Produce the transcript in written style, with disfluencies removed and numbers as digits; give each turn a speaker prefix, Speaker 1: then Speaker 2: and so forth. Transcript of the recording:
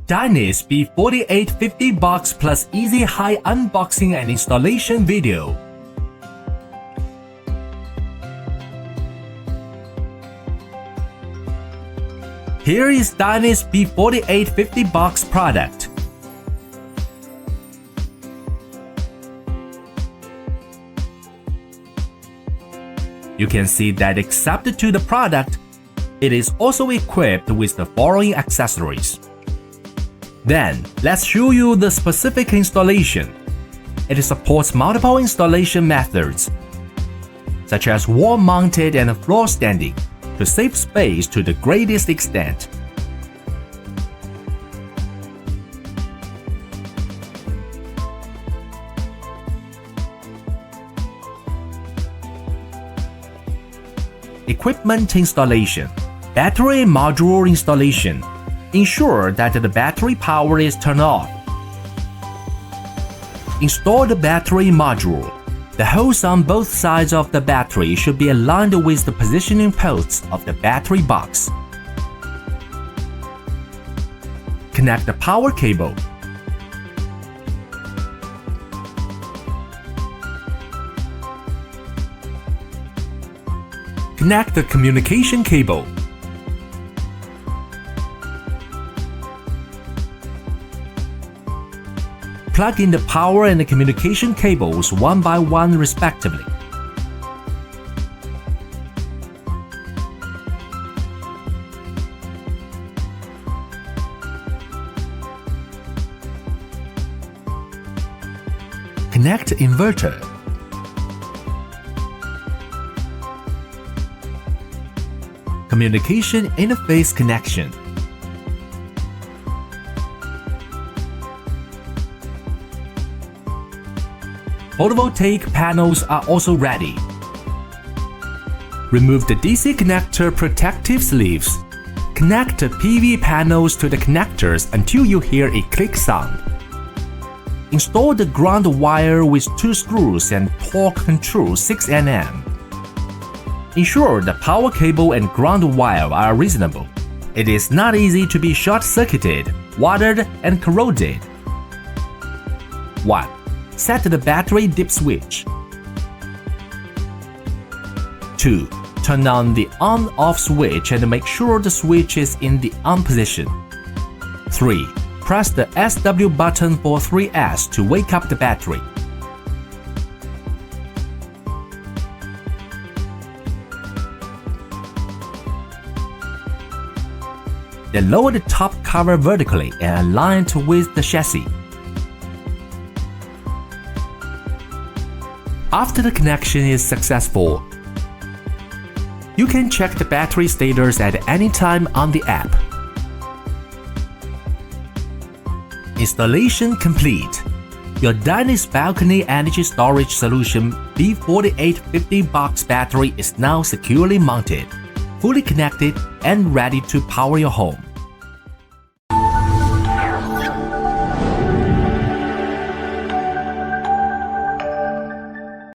Speaker 1: Dyness B4850 box plus EZHI unboxing and installation video. Here is Dyness B4850 box product. You can see that except to the product, it is also equipped with the following accessories. Then, let's show you the specific installation. It supports multiple installation methods, such as wall-mounted and floor standing, to save space to the greatest extent. Equipment installation. Battery module installation. Ensure that the battery power is turned off. Install the battery module. The holes on both sides of the battery should be aligned with the positioning posts of the battery box. Connect the power cable. Connect the communication cable. Plug in the power and the communication cables one by one respectively. Connect inverter. Communication interface connection. Photovoltaic panels are also ready. Remove the DC connector protective sleeves. Connect the PV panels to the connectors until you hear a click sound. Install the ground wire with 2 screws and torque control 6 Nm. Ensure the power cable and ground wire are reasonable. It is not easy to be short-circuited, watered, and corroded. 1. Set the battery dip switch. 2. Turn on the on-off switch and make sure the switch is in the on position. 3. Press the SW button for 3S to wake up the battery. Then lower the top cover vertically and align it with the chassis. After the connection is successful, you can check the battery status at any time on the app. Installation complete. Your Dyness balcony energy storage solution B4850 box battery is now securely mounted, fully connected, and ready to power your home.